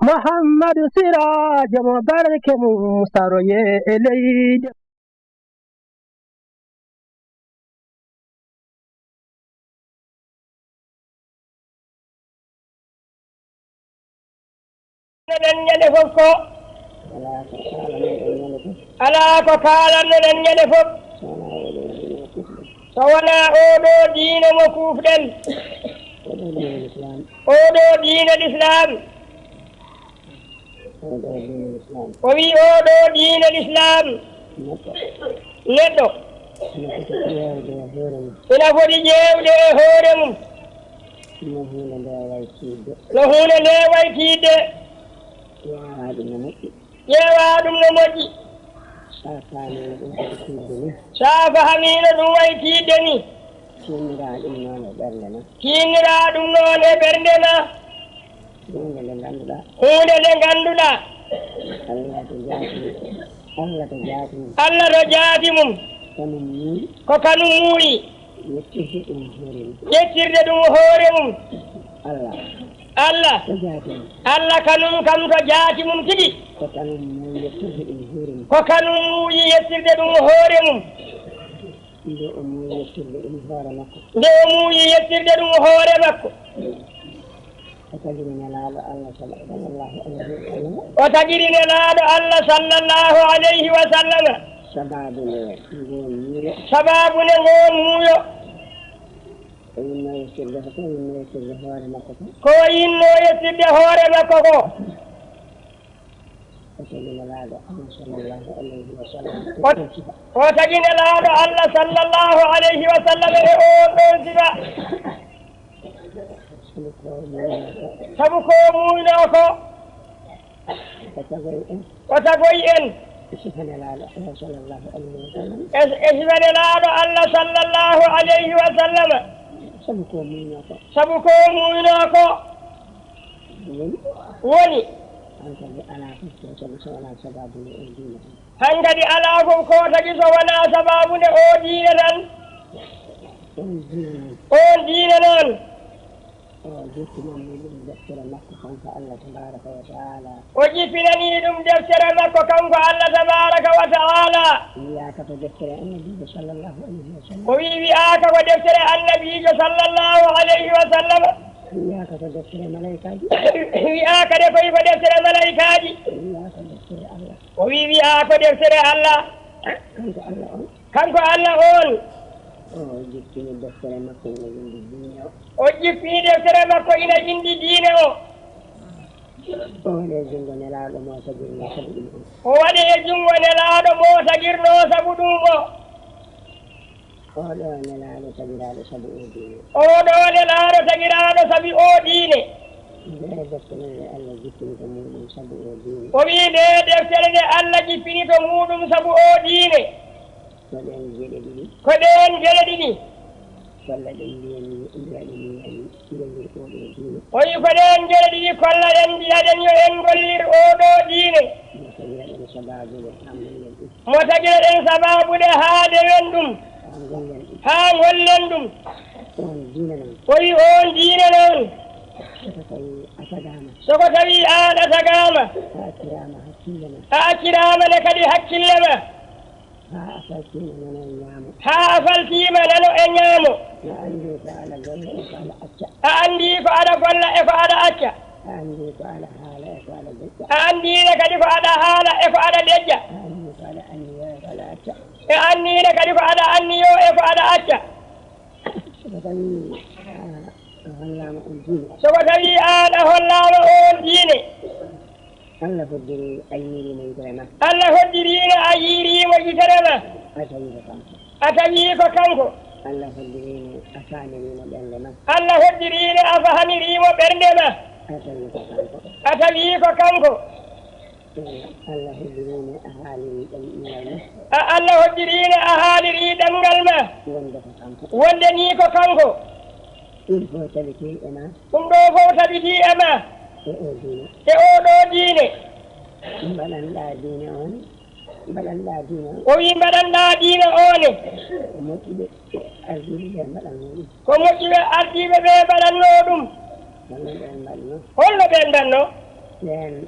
محمد سراج مبارك مستروي إليه ala ko kaalanno ɗen ñande fof so wona oɗo diine mo kufɗen oɗo diine l'islam o wi oɗo diine l'islam neɗɗo ina foti ƴeewde e hoore mum no hunde nde waytiidde ƴeewa ɗum no moƴƴi saafa hamino ɗum waytiidde ni kiinnira ɗum noon e ɓernde ma hunde nde ngannduɗa Allah to jaati mum ko kanum muuyi ƴettirde ɗum hoore mum Allah kanum kam to jaati mum tigi ko kanum muuyi yettirde ɗum hoore mum nde o muuyi yettirde ɗum hoore makko o tagiri nelaaɗo Allah sallallahu alayhi wa sallam sababu ne ngon muuyo ko yinno yettirde hoore makko ko o tagi nelaaɗo Allah sallallahu alayhi wa sallam e on ɗon sifa sabu ko muyno ko o tagoy en e sifa nelaaɗo Allah sallallahu alayhi wa sallam sabu ko muyno ko woni hankadi ala fof ko tagi so wona sababu nde o diine tan on diine noon o jippinani ɗum deftere makko kanko Allah tabaraka wa taala wiyaka ko deftere annabijo sallllahu alayhi wa sallam o wi wiyaka ko deftere annabijo sallllahu alayhi wa sallam wiyaka ko deftere malaikaji wiyaka de koy ko deftere malaikaji wiyaka deftere Allah o wi wiyaka deftere Allah kanko Allah on o jippini deftere makko ina windi diine o jippini deftere makko ina windi diine o waɗe jungo nelaaɗo mo tagirno sabu ɗum o waɗe e jungo nelaaɗo mo tagirno sabu ɗum o oɗo nelaaɗo tagiraaɗo sabu o diine oɗo nelaaɗo tagiraaɗo sabi o diine nde deftere nde Allah jippini to muɗum sabu o diine o wi nde deftere nde Allah jippini to muɗum sabu o diine ko ɗen geɗe ɗiɗi kolla ɗen mbiyani gollir oɗo diine o wi ko ɗen geɗe ɗiɗi kolla ɗen mbiyaɗen yo en gollir oɗo diine mo tagira ɗen sababude haa dewen ɗum haa gollen ɗum o wi on diine noon soko tawi an a tagama a accirama ne kadi hakkille ma ha a faltima nano e ñaamo a andi ko aɗa golla e ko aɗa acca a andine kadi ko aɗa haala e ko aɗa dejja e andine kadi ko aɗa anniyo e ko aɗa acca soko tawi an a hollama on diine Allah hoddiri a yirimo yitere ma Allah hoddirino a yirimo yitere ma a tawi ko kanko Allah hoddirino a famirimo ɓernde ma Allah hoddirino a famirimo ɓernde ma a tawi ko kanko Allah hoddirino a haaliri ɗemngal ma Allah hoddirino a haaliri ɗemngal ma wonde ni ko kanko ɗum fof tabiti e ma ɗum ɗo fof tabiti e ma e oɗo diine mbaɗanɗa diine on o wi mbaɗanɗa diine one moƴƴiɓe ardiɓe ɓe mbaɗanno ɗum ko moƴƴiɓe ardiɓe ɓe mbaɗanno ɗum holno ɓen mbaɗno لأن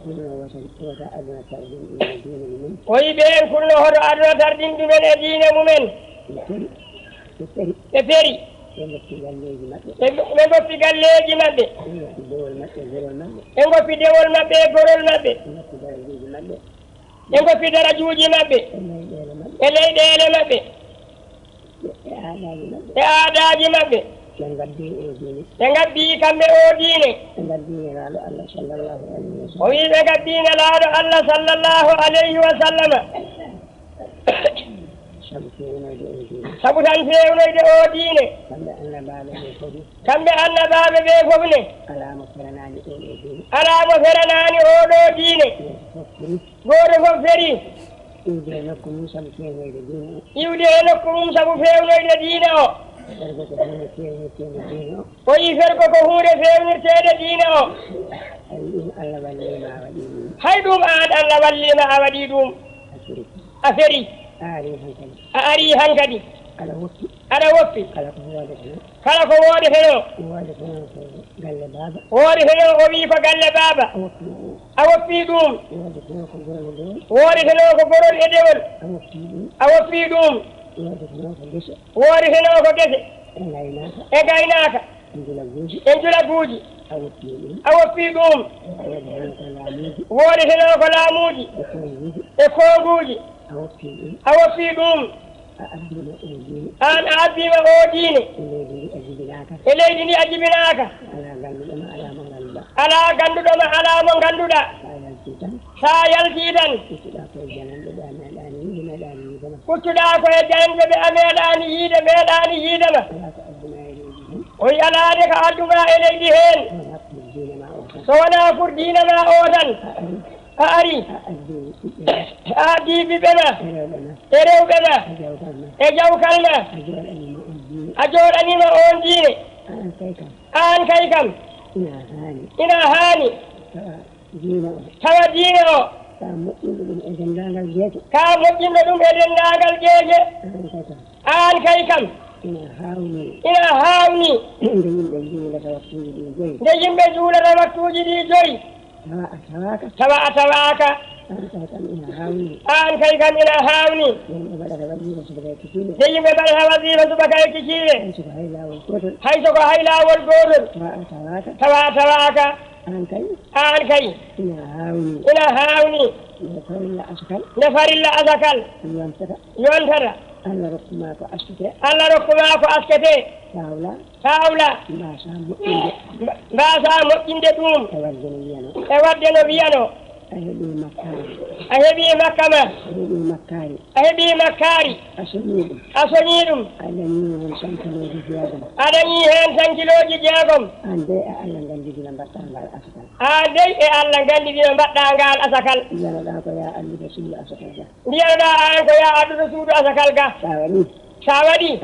كل وسألنا تردين إلى دين المؤمن ويبين كل هذا أدنى تردين من دين المؤمن تفري من في قليج مبه إنكو في دول مبه قرول مبه إنكو في درجوج مبه إلي ديل مبه إعداج مبه تنقبي كم بأوديني وإذا قبينا لعد الله صلى الله عليه وسلم سبتان فيوني دي أوديني كم بأن باب بيفبني ألا مفرناني أودو ديني غور ففري يودي لكم سبو فيوني ديني ويفرق كهور فيوني تيد ديني هيدوم آد الله واللي ما أوديدوم أفري أري هنكدي على وفي كلا كواري هلو واري هلو وبي فقال بابا أوفي دوم واري هلو كبرون إدول أوفي دوم واري هلو كجس إغايناك إنجلا بوجي أوفي دوم واري هلو كلاموجي إكون بوجي أوفي دوم أن أبي وأوديني إليني أجبناك على غندودا على من غندودا سايل تيدن كتدا كوي جان بأميداني يد ميداني يدما وي على ذلك أدعو إليه هن سوانا فردين ما أودن أري أدي ببنا إرو بنا إجاو كلمة أجور أنيما أون ديني آن كيكم إنا هاني كما ديني كام مجين لدم إذن ناغل جيجي آن كيكم إنا هاوني دجين بجولة رمكتوجي دي جوي توا أتواك آن كي كم إلى هاوني دجين ببالها وزيبا سبكاي كشيري حيث هيلا والقودر توا أتواك آن كي إلى هاوني نفر الله أسكال ينترى الله ركما فأسكتي فاولا باسا مؤمن دوم تودن بيانو أهبي مكما أهبي مكاري أسنيدم أدني هن سنكيلوجي جاكم أدي ألا غاندي دي مباتانغال أسكال ديانا أنكو يا أدو رسول أسكال ساودي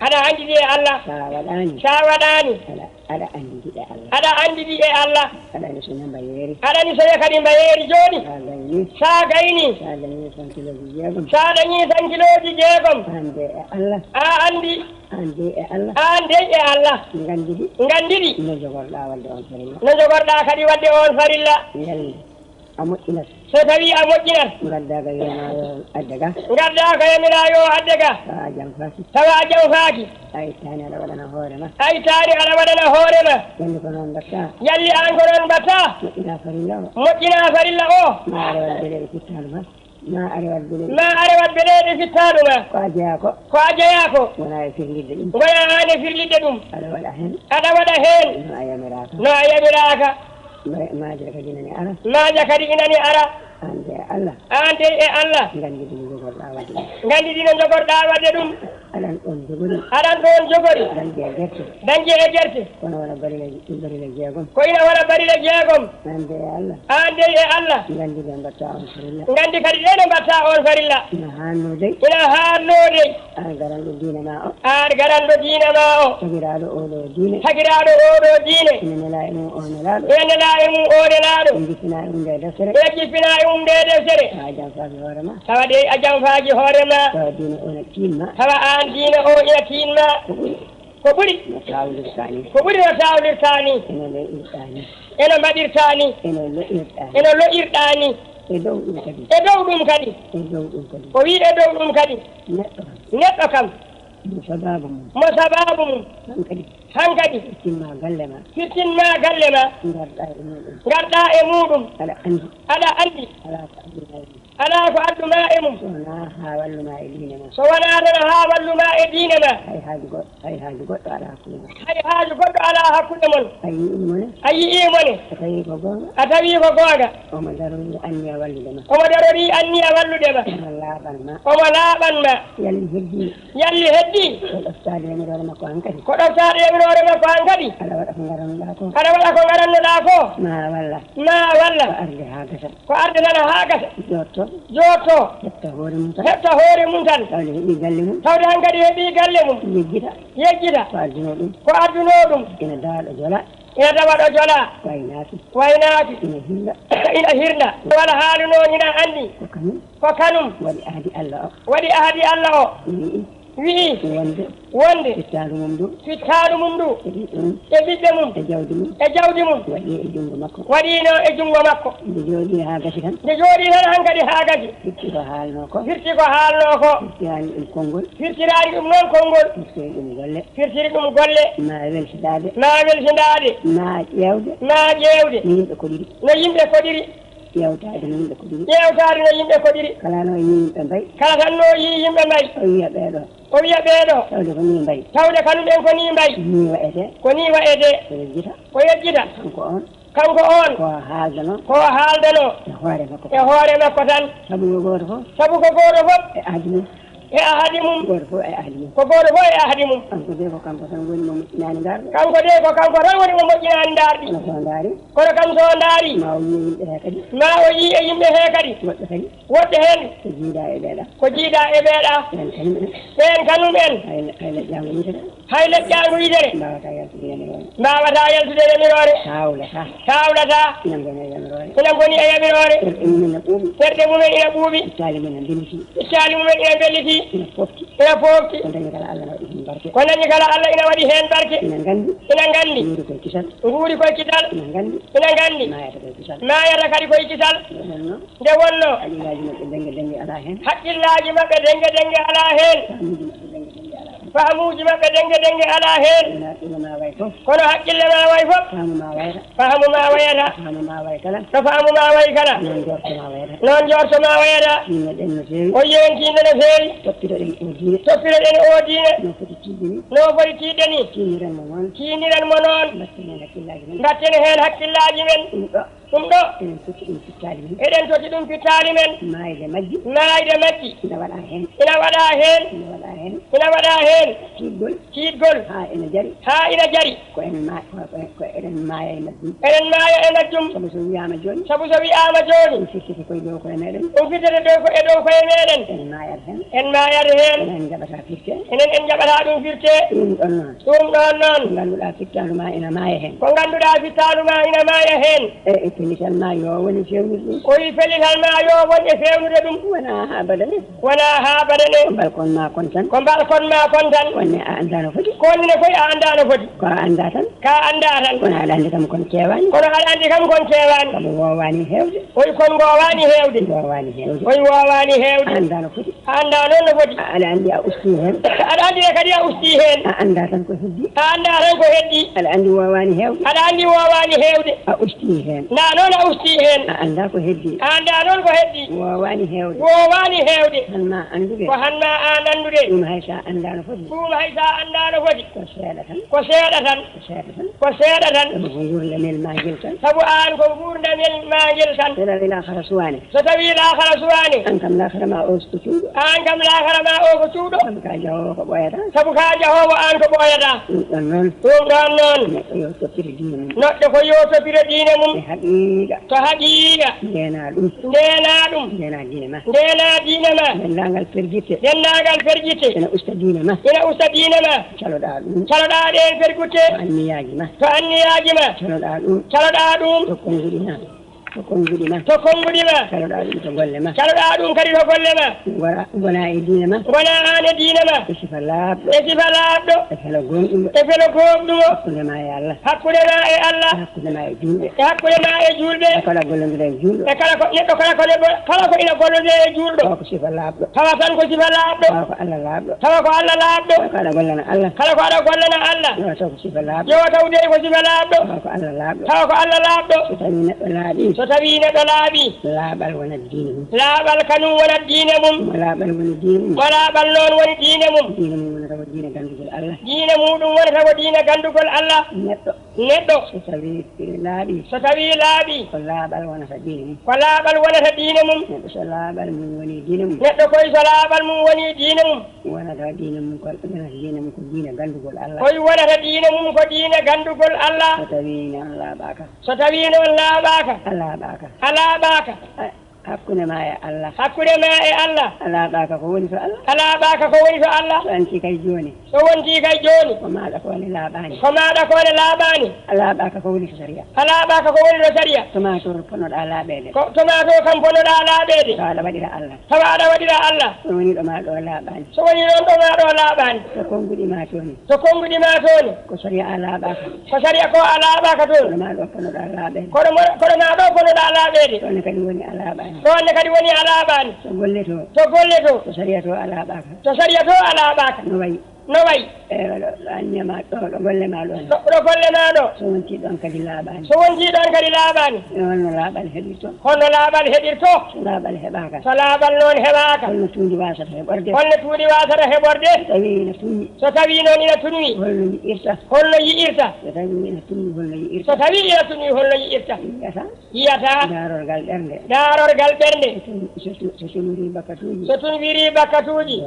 ada andi di Allah sawadani ada andi di Allah ada ni saya kadi bayeri joni sagayni sadani sankilo di jegom Allah andi Allah ngandidi no jogorda kadi wadde on farilla amojina so tawi amojina gaddaga yemirayo addega tawa jam faaki ay tani ala waɗana hoorema yalli an ko noon mbatta moƴƴina farilla o ma arewat beleɗe fittaɗuma ko a jeyako goyaane firlidde ɗum aɗa waɗa hen no a yamiraka maaja kadi inani ara ande e Allah gandi dino jogorɗa wadde ɗum aɗan ɗon jogori dañje e gerte ko ina wona barile jeegom ande e Allah gandi kadi ɗene mbatta on farilla ina hannode an garanɗo diina ma o tagiraɗo oɗo diine ina nela e mum o nelaɗo ɓe jippina e mum nde deftere tawa de a jam faaji hoorema tawa an diina o ina tinma ko ɓuri no tawlirtani ko ɓuri no tawlirtani eno loƴirɗani eno mbaɗirtani eno loƴirɗani eno loƴirɗani e dow ɗum kadi e dow ɗum kadi e dow ɗum kadi ko wi e dow ɗum kadi neɗɗo kam mo sababu mum mo sababu mum han kadi firtinma galle ma firtinma galle ma garɗa e muɗum aɗa andi ala ko adduma e mum so wona ha walluma e diine ma so wona tan ha walluma e diine ma hay haaju goɗɗo ala hakkude mon hay haaju goɗɗo ala hakkude mon a yi'imone a yi'imone a tawi ko goonga a tawi ko goonga omo darori anniya wallude ma omo darori anniya wallude ma omo laaɓanma omo laaɓanma yalli heddi ko ɗoftade yamirore makko han kadi ko ɗoftade yamirore makko han kadi aɗa waɗa ko garannoɗa ko aɗa waɗa ko garannoɗa ko ma walla ko arde ha gasa ko arde tan ha gasa jotto hetta hoore mum tan hetta hoore mum tan tawde heeɓi galle mum tawde han kadi heeɓi galle mum yejjita ko adduno ɗum ina dawaɗo jola ina dawaɗo jola waynaaki ina hirna wala haaluno ina anndi ko kanum waɗi ahdi Allah o wii wonde fittaadu mum ndu e ɓiɓɓe mum e jawdi mum waɗino e junngo makko nde jooɗi tan han kadi haa gasi firti ko haalno ko firtiraani ɗum noon konngol firtiri ɗum golle ma welsindaade ma ƴeewde no yimɓe koɗiri ƴewtaade no yimɓe koɗiri kala no yi yimɓe mbayi kala tan no yi yimɓe mbayi o wiya ɓeeɗo tawde ko ni mbayi tawde kanumen ko ni mbayi ko ni wayete ko yejjita kanko on ko haaldano e hoore makko tan sabu ko gooto fof e ahdi mum ko gooto fof e ahdi mum kanko de ko kanko tan woni mo moƴƴinaani ndaarɗe kono kam so ndaari ma o yii e yimɓe hee kadi woɗɗe heen ko jiiɗa e ɓeeɗa ɓeen kanum en hay leƴƴaango yitere mbawata yaltude yamirore tawlata ina goni e yamirore ɓerɗe mumen ina ɓuuɓi ittali mumen ina belliti ina foofti ko dañi kala Allah ina waɗi heen barke ina nganndi nguuri koye kisal ina nganndi mayata kadi koye kisal nde wonno haqqillaaji maɓɓe denge ala heen fahamuji maɓɓe denge ala heen kono haqqille ma way fof fahamu ma wayata so fahamu ma way kala noon jorto ma wayata o yewentinde no feewi toppiroɗen o diine no foti tiiɗde ni tiiniren mo noon gatten heen hakkillaji men ɗum ɗo eɗen toti ɗum fittaali men maayde majji ina waɗa heen tiiɗgol ha ina jari ko eɗen maaya e majjum sabu so wiyaama jooni ɗum firtete koye dow koye meɗen en maayat heen enen en jaɓata ɗum firte ɗum ɗon noon ko ngannduɗaa fittaandu ma ina maaya heen e pellital ma yo woni fewnude ɗum o wi pellital ma yo woni e fewnude ɗum wona ha badane ko balkon ma kon tan wonne a anndano foti ko a annda tan kono aɗa anndi kam kon keewani sabu wowani heewde oyi kon gowani heewde anndano foti a annda noon no foti aɗa anndi a ustii heen a annda tan ko heddi aɗa anndi wowani heewde a ustii heen noon a ustii heen a annda ko heddi wowani heewde hanma anndude ɗum hay sa anndano foti ko seeɗa tan sabu ko gurdamel ma ngel tan so tawi lahara suwane an kam lahara ma o ko cuuɗo sabu ka jahowo ko ɓoyata an ko ɓoyata ɗum ɗon noon neɗɗo ko yo toppire diine mum to haqiiqa ndena ɗum ndena diine ma denndaangal fergitte ina usta diine ma caloɗa ɗen fergutte to anniyaji ma caloɗa ɗum to konguɗina to konngudima kaloɗa ɗum to golle ma kaloɗa ɗum kadi to golle ma gona e diine ma gona an e diine ma e sifa laaɓɗo e felo gonɗumo hakkude ma e Allah hakkude ma e Allah hakkude ma e julɓe e hakkude ma e julɓe e kala gollodira e julɗo e kala ko neɗɗo kala ko ina gollodira e julɗo tawa ko sifa laaɓɗo tawa tan ko sifa laaɓɗo tawa ko Allah laaɓɗo tawa ko Allah laaɓɗo ko aɗa gollana Allah kala ko aɗa gollana Allah yo taw ko sifa laaɓɗo yo tawde ko sifa laaɓɗo tawa ko Allah laaɓɗo tawa ko Allah laaɓɗo so tawi neɗɗo laaɓi laaɓal wonat diine mum laaɓal kañum wonat diine mum mo laaɓal woni diine mum mo laaɓal noon woni diine mum diine mum wonata ko diine gandugol Allah diine muɗum wonata ko diine gandugol Allah neɗɗo so tawi laaɓi ko laaɓal wonata diine mum ko laaɓal wonata diine mum neɗɗo so laaɓal mum woni diine mum neɗɗo koye so laaɓal mum woni diine mum wonata diine mum ko diine gandugol Allah koye wonata diine mum ko diine gandugol Allah so tawi noon laaɓaka so tawi noon laaɓaka a laaɓaka hakkude ma e Allah a laaɓaka ko woni to Allah a laaɓaka ko woni to Allah so anti kay joni ko maɗa kone laaɓani a laaɓaka ko woni to sariya toma to ponoɗa laaɓede toma to kam ponoɗa laaɓede tawa aɗa waɗira Allah so woni ɗo ma ɗo laaɓani to konguɗi ma toni ko sariya a laaɓaka toon koɗo ma ɗo ponoɗa laaɓede koɗo ma ɗo ponoɗa laaɓede ɗonne kadi woni a laaɓani ɗonne kadi woni a laaɓani to golle to to sariya to a laaɓaka no wayi annema ɗo golle ma ɗon ɗo golle ma ɗo so wonti ɗon kadi laaɓani holno laaɓal heɗirto so laaɓal heɓaka so laaɓal noon heɓaka holno tuundi wasata heɓorde so tawi noon ina tunwi holno yi'irta so tawi ina tunwi holno yi'irta yiyata daarorgal ɓernde so tunwiri bakkatuji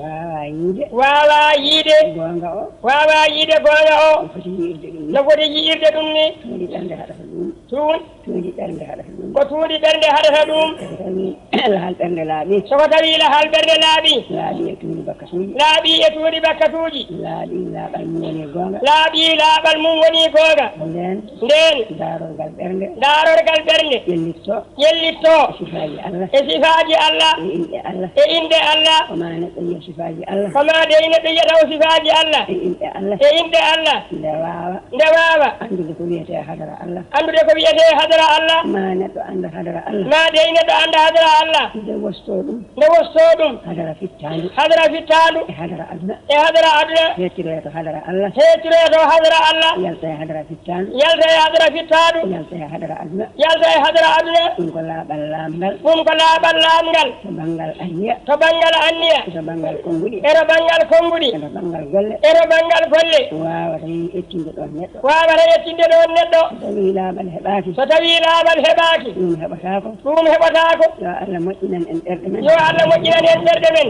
wawa yiide gonga o no foti yi'irde ɗum ni ko tuundi ɓernde haɗata ɗum soko tawi lahal ɓernde laaɓi e tuundi bakkatuji laaɓal mum woni gonga nden daarorgal ɓernde ƴellitto e sifaji Allah e inde Allah koma de neɗɗo yiyata o sifaji Allah e inde Allah nde wawa andude ko wiyete hadara Allah ma neɗɗo anda hadara Allah nde wosto ɗum hadara fittandu e hadara aduna hettiroyeto hadara Allah yalta e hadara fittandu yalta e hadara aduna ɗum ko laaɓal laamgal to banggal anniya to banggal konguɗi ero banggal golle wawata yettinde ɗon neɗɗo so tawi laaɓal heɓaki ɗum heɓatako yo Allah moƴƴinan en ɓerɗe men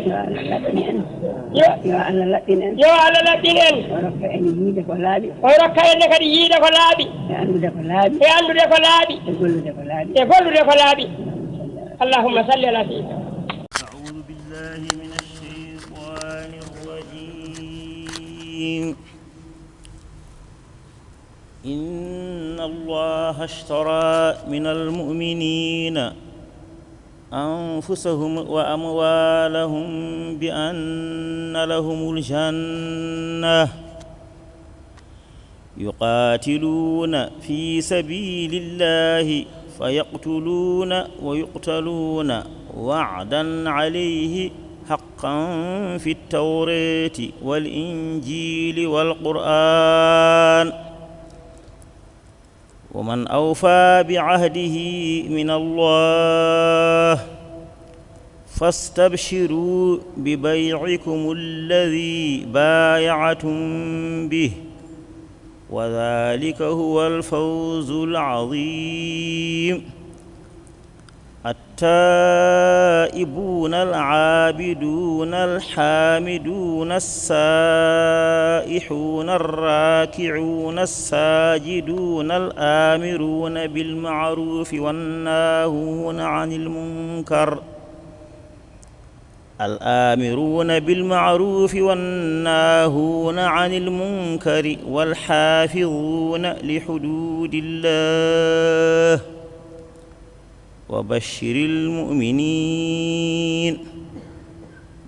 yo Allah laɓɓin en o rokka en yiide ko laaɓi kadi yiide ko laaɓi e andude ko laaɓi e gollude ko laaɓi allahumma salli ala sayyidina a'udhu billahi minash shaytanir rajim inna allaha ashtara minal mu'minina أنفسهم وأموالهم بأن لهم الجنة يقاتلون في سبيل الله فيقتلون ويقتلون وعدا عليه حقا في التوراة والإنجيل والقرآن ومن أوفى بعهده من الله فاستبشروا ببيعكم الذي بايعتم به وذلك هو الفوز العظيم التائبون العابدون الحامدون السائحون الراكعون الساجدون الآمرون بالمعروف والناهون عن المنكر والحافظون لحدود الله وبشر المؤمنين.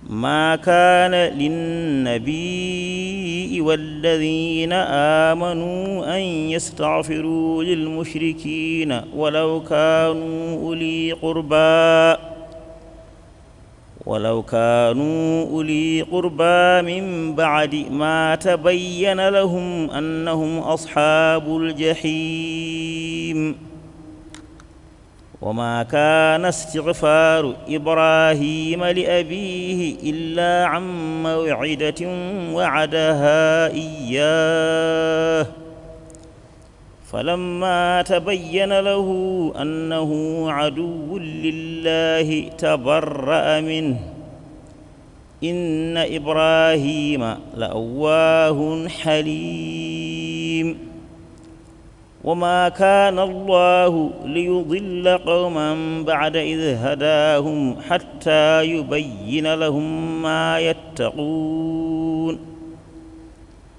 ما كان للنبي والذين آمنوا أن يستغفروا للمشركين ولو كانوا أولي قربى من بعد ما تبين لهم أنهم أصحاب الجحيم. وما كان استغفار إبراهيم لأبيه إلا عن موعدة وعدها إياه فلما تبين له أنه عدو لله تبرأ منه إن إبراهيم لأواه حليم. وما كان الله ليضل قوما بعد إذ هداهم حتى يبين لهم ما يتقون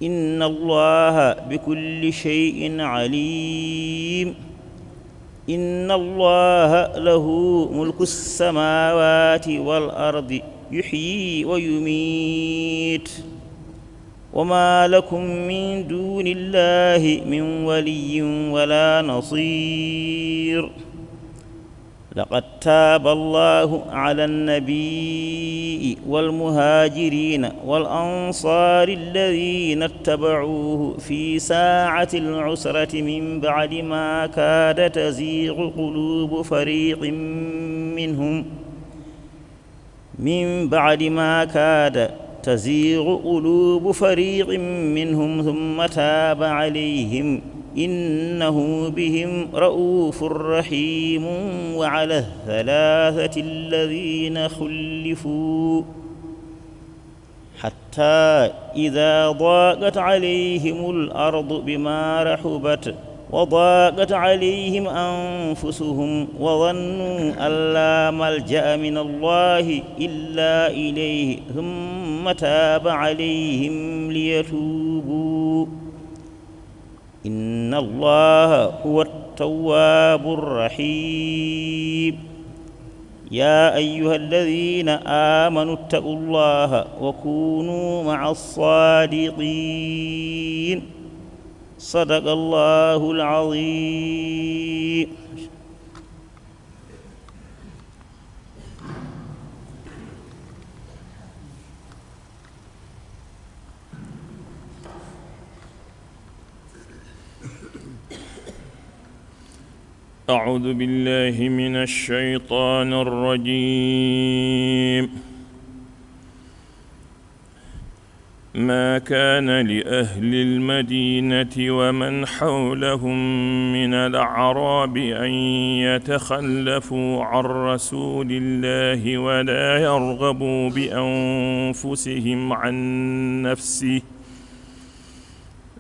إن الله بكل شيء عليم. إن الله له ملك السماوات والأرض يحيي ويميت. وما لكم من دون الله من ولي ولا نصير. لقد تاب الله على النبي والمهاجرين والأنصار الذين اتبعوه في ساعة العسرة من بعد ما كاد تزيغ قلوب فريق منهم ثم تاب عليهم إنه بهم رءوف رحيم. وعلى الثلاثة الذين خلفوا حتى إذا ضاقت عليهم الأرض بما رحبت وضاقت عليهم أنفسهم وظنوا أن لا ملجأ من الله إلا إليه ثم تاب عليهم ليتوبوا إن الله هو التواب الرحيم. يا أيها الذين آمنوا اتقوا الله وكونوا مع الصادقين. صدق الله العظيم. أعوذ بالله من الشيطان الرجيم. ما كان لأهل المدينة ومن حولهم من الأعراب أن يتخلفوا عن رسول الله ولا يرغبوا بأنفسهم عن نفسه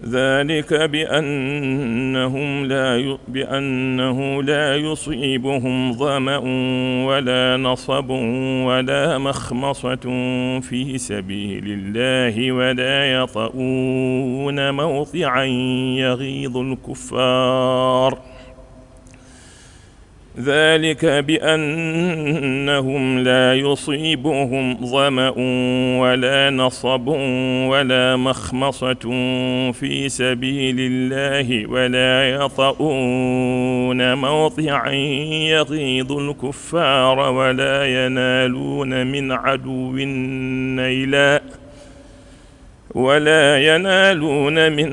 ذلك بأنه لا يصيبهم ظمأ ولا نصب ولا مخمصة في سبيل الله ولا يطؤون موطعا يغيظ الكفار ذلك بأنهم لا يصيبهم ظمأ ولا نصب ولا مخمصة في سبيل الله ولا يطؤون موطعا يغيظ الكفار ولا ينالون من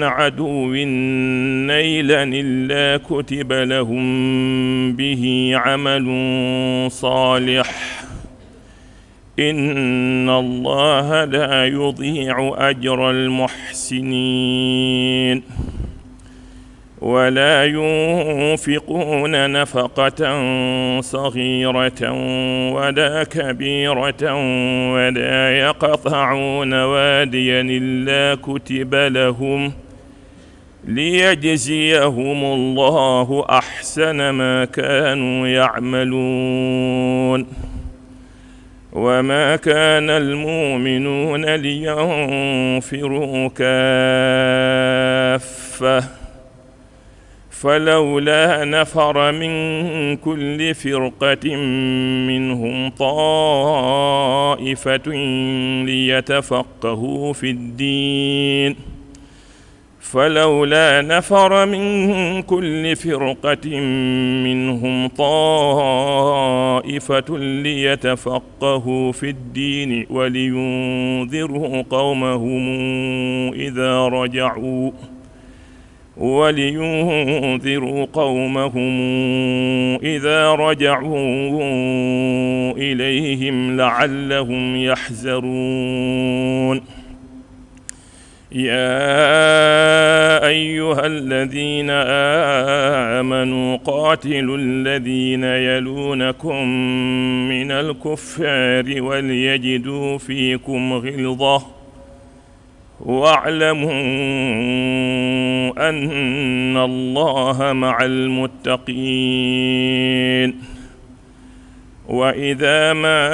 عدو نيلا إلا كتب لهم به عمل صالح إن الله لا يضيع أجر المحسنين. ولا ينفقون نفقة صغيرة ولا كبيرة ولا يقطعون واديا إلا كتب لهم ليجزيهم الله أحسن ما كانوا يعملون. وما كان المؤمنون لينفروا كافة فلولا نفر من كل فرقة منهم طائفة ليتفقهوا في الدين فلولا نفر من كل فرقة منهم طائفة ليتفقهوا في الدين ولينذروا قومهم إذا رجعوا إليهم لعلهم يحذرون يا أيها الذين آمنوا قاتلوا الذين يلونكم من الكفار وليجدوا فيكم غلظة واعلموا أن الله مع المتقين وإذا ما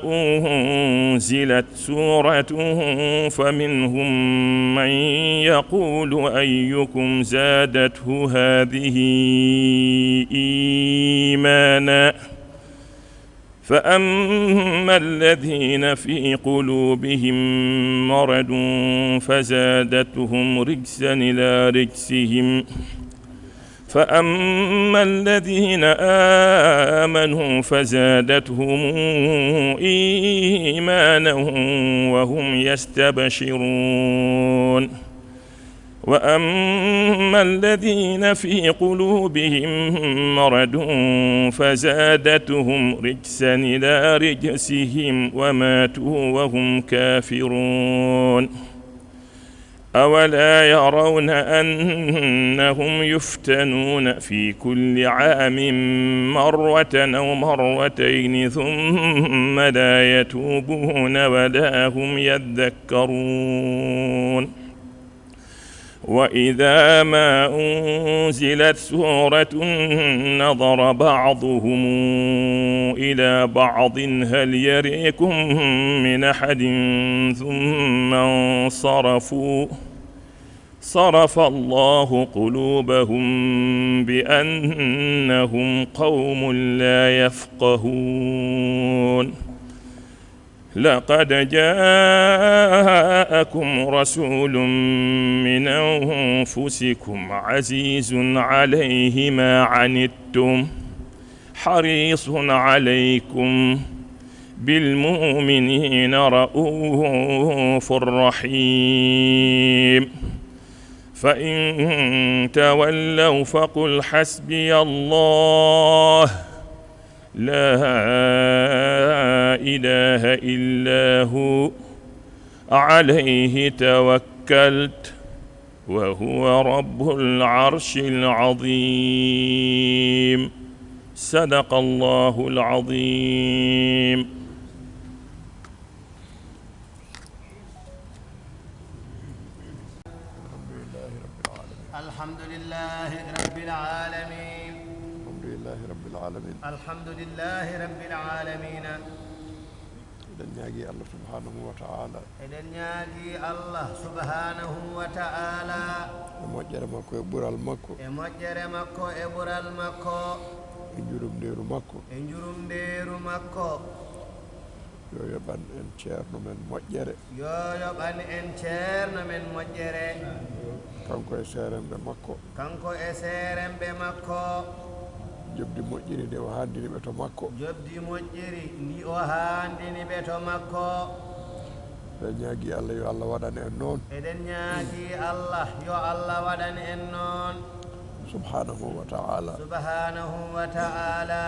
أنزلت سورة فمنهم من يقول أيكم زادته هذه إيمانا فأما الذين في قلوبهم مرض فزادتهم رجسا إلى رجسهم فأما الذين آمنوا فزادتهم إيمانا وهم يستبشرون وأما الذين في قلوبهم مرض فزادتهم رجسا إلى رجسهم وماتوا وهم كافرون أولا يرون أنهم يفتنون في كل عام مرة أو مرتين ثم لا يتوبون ولا هم يذكرون وإذا ما أنزلت سورة نظر بعضهم إلى بعض هل يريكم من أحد ثم انصرفوا صرف الله قلوبهم بأنهم قوم لا يفقهون لقد جاءكم رسول من أنفسكم عزيز عليه ما عنتم حريص عليكم بالمؤمنين رؤوف رحيم فإن تولوا فقل حسبي الله لا إله إلا هو عليه توكلت وهو رب العرش العظيم صدق الله العظيم الحمد لله رب العالمين الحمد لله رب العالمين eɗen ñaagui Allah subhanahu wa ta'ala eɗen ñaagui Allah subhanahu wa ta'ala e moƴƴere makko e ɓural makko e moƴƴere makko e ɓural makko e jurumderu makko e jurumderu makko yo yoɓan en ceerno men moƴƴere yo yoɓan en ceerno men moƴƴere kanko e seeremɓe makko kanko e seeremɓe makko jobdi moƴƴiri nde o handini ɓe to makko jobdi moƴƴiri ndi o handini ɓe to makko eɗen ñaagui Allah yo Allah waɗan en noon eɗen ñaagui Allah yo Allah waɗan en noon subhanahu wa ta'ala subhanahu wa ta'ala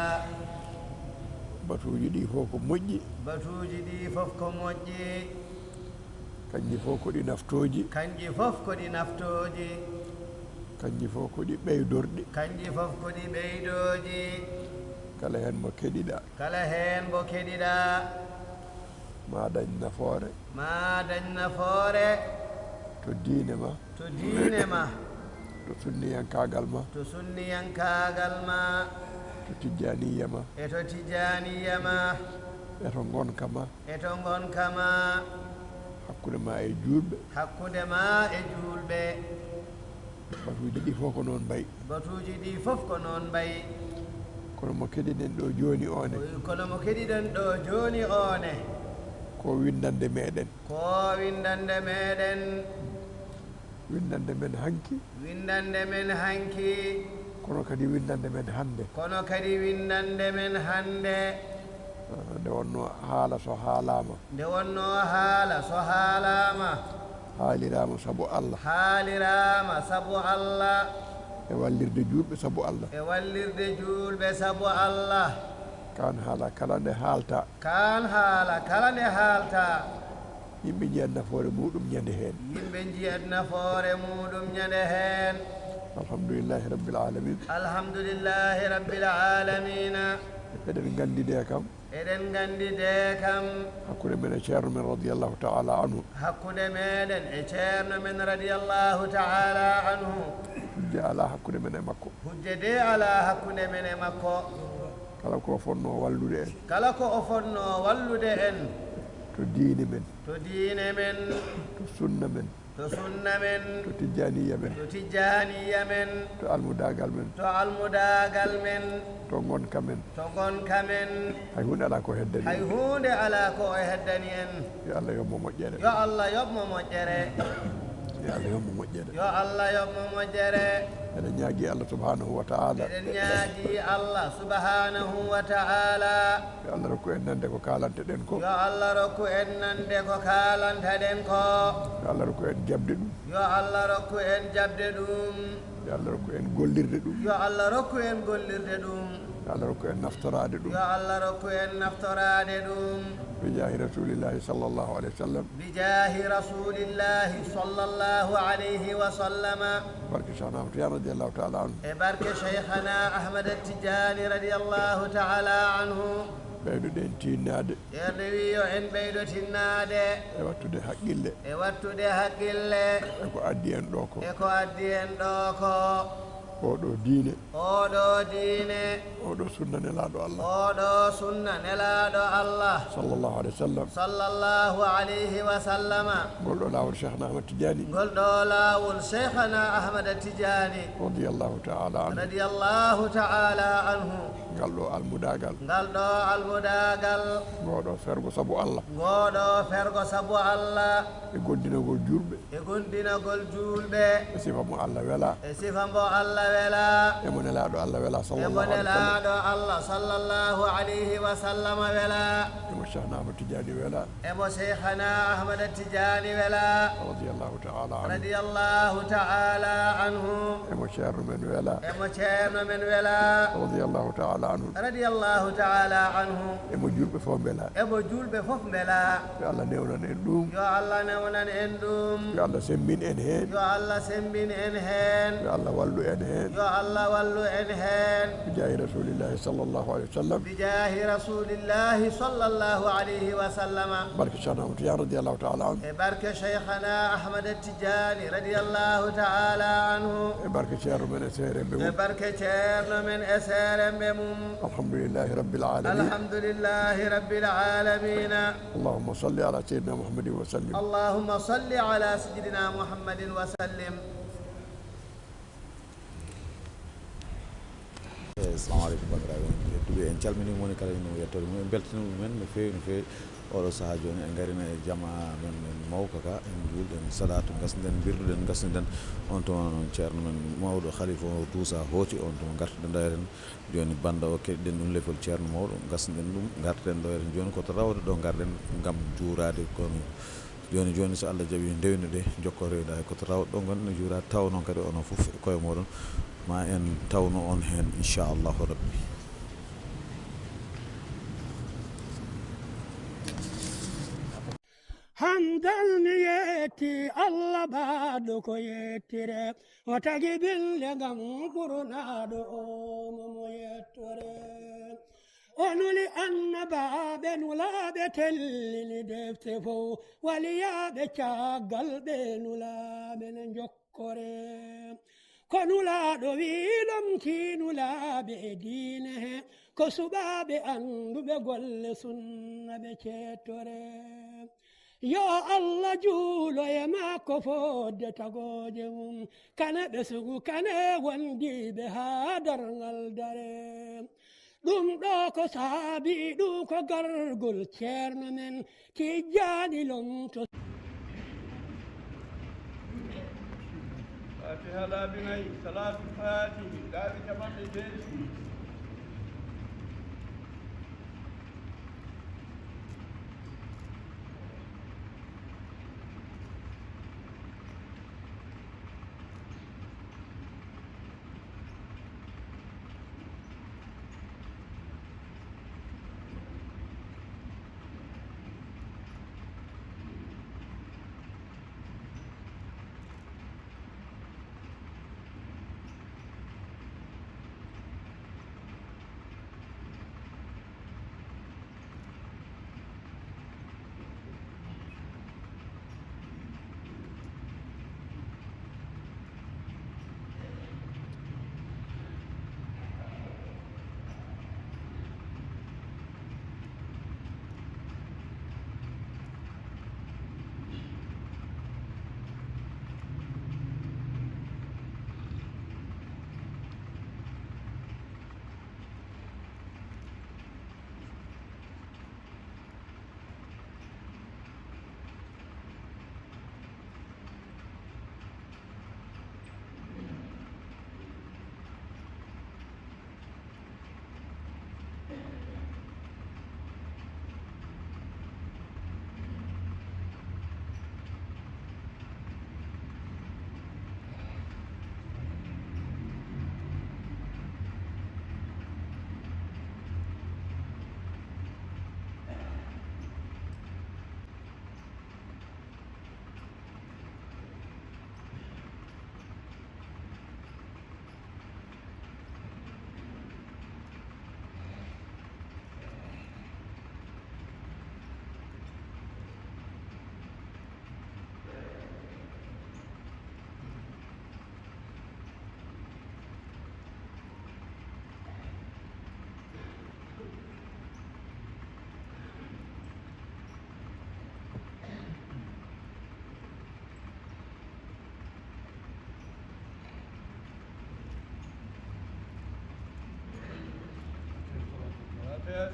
batuji ɗi fof ko moƴƴi batuji ɗi fof ko moƴƴi kanji fof ko ɗi naftoji kanji fof ko ɗi naftoji kanji fof ko ɗi ɓeydorɗi kanji fof ko ɗi ɓeydoji kala hen mo keɗiɗa kala hen mo keɗiɗa ma dañ nafoore ma dañ nafoore to diine ma to diine ma to sunniyankagal ma to sunniyankagal ma to tijjaniya ma e to tijjaniya ma e to gonka ma e to gonka ma hakkude ma e julɓe hakkude ma e julɓe batuuji ɗi fof ko noon mbayi batuuji ɗi fof ko noon mbayi kono mo keɗiɗen ɗo jooni one kono mo keɗiɗen ɗo jooni one ko windande meɗen ko windande meɗen windande men hanki windande men hanki kono kadi windande men hannde kono kadi windande men hannde nde wonno haala so haalama nde wonno haala so haalama haalirama sabu Allah haalirama sabu Allah e wallirde julɓe sabu Allah e wallirde julɓe sabu Allah kan haala kala nde haalta kan haala kala nde haalta yimɓe jiyat nafoore muɗum ñande heen yimɓe jiyat nafoore muɗum ñande heen alhamdulillahi rabbil alamin alhamdulillahi rabbil alamina eɗen gandi de kam eɗen gandi de kam hakkude men e ceerno men radiallahu taala anhu hakkude meɗen e ceerno men radiallahu taala anhu hujje ala hakkude men e makko hujje de ala hakkude men e makko kala ko fonno wallude en kala ko o fonno wallude en to diine men to diine men to sunna men to sunna men to tijjaniya men to tijjaniya men to almudagal men to almudagal men to gonka men to gonka men hay hunde ala ko heddani hay hunde ala ko o heddani en yo Allah yoɓmo moƴƴere yo Allah yoɓmo moƴƴere yo Allah yoɓmo moƴƴere yo Allah yoɓmo moƴƴere eɗen ñaagui Allah subhanahu wa taala eɗen ñaagui Allah subhanahu wa taala yo Allah rokku en nande ko kalanteɗen ko yo Allah rokku en nande ko kalanteɗen ko yo Allah rokku en jabde ɗum yo Allah rokku en jabde ɗum yo Allah rokku en gollirde ɗum yo Allah rokku en gollirde ɗum yo Allah rokku en naftorade ɗum yo Allah rokku en naftorade ɗum bijahi rasulillahi sallllahu alayhi wa sallam bijahi rasulillahi sallllahu alayhi wa sallama barke Cheikhna Ahmad Tidiane radiallahu taala anhu e barke cheikhana Ahmad Tidiane radiallahu taala anhu ɓeyduɗen tinnade ceerno wi yo en ɓeydo tinnade e wattude haqqille e wattude haqqille eko addi en ɗo ko e ko addi en ɗo ko oɗo diine oɗo diine oɗo sunna nelaɗo Allah oɗo sunna nelaɗo Allah sallllahu alayhi wa sallam sallllahu alayhi wa sallama golɗo lawol Cheikhna Ahmad Tidiane golɗo lawol cheikhana Ahmad Tidiane radiallahu taala anhu radiallahu taala anhu ngal ɗo almudagal ngal ɗo almudagal ngoɗo fergo sabu Allah ngoɗo fergo sabu Allah e gondinagol julɓe e gondinagol julɓe e sifa mo Allah wela e sifa mo Allah wela emo nelaɗo Allah wela e mo sallllahu alayhi wa sallam nelaɗo Allah sallllahu alayhi wa sallama wela emo Cheikhna Ahmad Tidiane wela e mo cheikhana Ahmad Tidiane wela radiallahu taala anhu radiallahu taala anhu emo ceerno men wela e mo ceerno men wela radiallahu taala anhu radiallahu taala anhu emo julɓe fof beela e mo julɓe fof bela yo Allah newnan en ɗum yo Allah newnan en ɗum yo Allah semmin en hen yo Allah sembin en hen yo Allah wallu en hen yo Allah wallu en hen bijahi rasulillahi sallllahu alayhi wa sallam bijahi rasulillahi sallllahu alayhi wa sallama barke Cheikhna Ahmad Tidiane radiallahu taala anhu e barke cheikhana Ahmad Tidiane radiallahu taala anhu e barke ceerno men e seeremɓe e mum barke ceerno men e seeremɓe mum alhamdulillahi rabbil alamin alhamdulillahi rabbil alamina allahumma salli ala sayyidina muhammadin wa sallim allahumma salli ala sayyidina muhammadin wa sallim assalamu aleykum bandiraɓe yettuɓe en calminima woni kala ino yettode mum en beltanima ɗumen no fewi no fewi oɗo saaha joni en garina e jama men en mawka ka en julɗen salatu gasden birduɗen gasden on to ceerno men mawɗo khalifa o tousa hooti on to gartuɗen ɗo eɗen joni banda o keɗiɗen ɗum leefol ceerno mawɗo gasden ɗum garten ɗo eɗen joni koto rawde ɗo garɗen gam juurade kono joni so Allah jaaɓi ndewno ɗe jokko rewɗa e koto rawde ɗo gonɗen juurade taw noon kadi onon foof e koye moɗon ma en tawno on hen inchallahu rabbi handal ni yetti Allah baɗo ko yettire o tagi bille ngam ɓurnaɗo o momo yettore o nuli annabaɓe nulaɓe tellini defte fo waliyaɓe caggal ɓe nulaɓe ne jokkore ko nulaɗo wiɗom tinulaɓe e diine he ko suɓaɓe anduɓe golle sunna ɓe cettore yo Allah juulo e makko fodde tagoje mum kane ɓe sugu kane wondiɓe ha dargal dare ɗum ɗo ko saabi ɗum ko gargol ceerno men Tijjani Lomto fatiha laabi nayi salatu fatihi laabi capanɗe jeeɗiɗi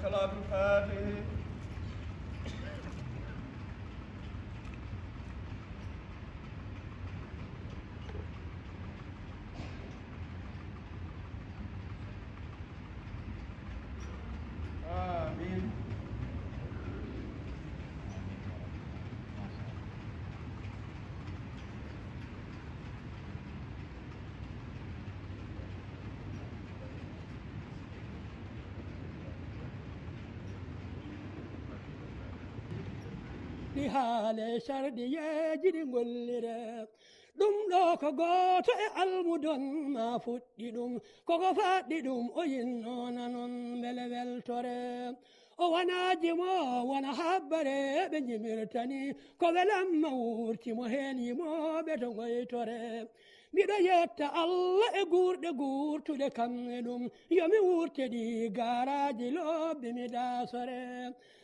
صلاة الفاتحة آمين ɗi haale sarɗi yeejiɗi gollire ɗum ɗo ko gooto e almudon ma fuɗɗi ɗum koko faɗɗi ɗum o yinnoona noon mbele weltore o wonaaji mo wona habbare ɓe jimirtani ko welamma wurtimo heen yimoɓe to goytore miɗo yetta Allah e guurɗe guurtuɗe kamɓe ɗum yomi wurte ɗi garaji lobbe mi dasore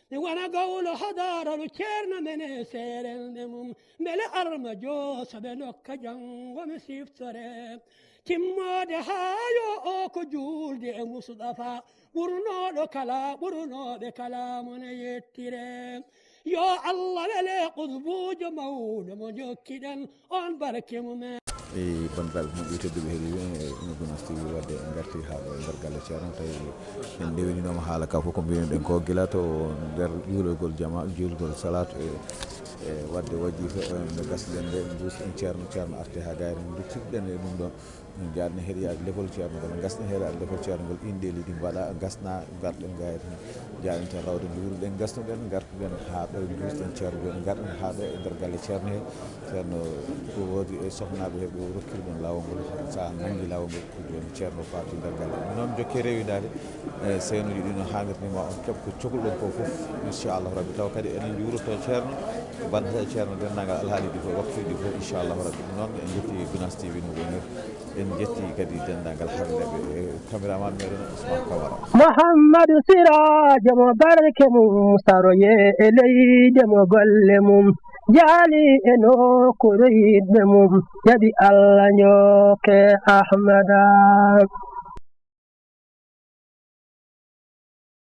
mi wona gawlo hadaralu ceerno men e seerelde mum mbele arma joosoɓe nokka janngo mi siftore timmode haayo o ko juulde e musuɗafa ɓurnoɗo kala ɓurnoɓe kala mone yettire yo Allah wele qutbujo mawɗo mo jokkiɗen on barke mumen bandiraɓe moƴƴi tedduɓe heeɗiɓe ino Gounass TV wadde en garti haala e nder galle ceerno tawi en ndewininoma haala ka fof ko mbinoɗen ɗen ko guila to nder juulogol jama juulgol salatu e wadde wajifa no gasɗen nde duusi en ceerno arte ha gayri en duttiɗen e ɗum ɗon jaadno heeɗiyade leppol ceerno ngol gasɗen heeɗade leppol ceerno ngol inɗeli ɗi mbaɗa gasna garɗen gayri jaaɗen tan rawde juuruɗen gasnuɗen gartuɗen ha ɗo duusɗen ceerno joni garɗen ha ɗo e nder galle ceerno he ceerno ko woodi e sohnaɓe heeɓe rokkirɗon lawol ngol sa nanggui lawol ngol ko joni ceerno faati nder galle noon jokke rewidade e seynuji ɗi no hannirnima on keɓko cohluɗon ko foof inchallahu rabbi taw kadi enen juuroto ceerno banda ceerno dennagal alhaaliji fof waktuji fof inchallahu rabbi noon en jetti Gunas TV no wonir en jetti kadi dendagal harleɓe caméraman meɗen Ousmane Camara Mouhamadou Siradio mo barke mum saroye e leyde mo golle mum jaali e nokkuure yiɗɓe mum jaɓi Allah njokke Ahmada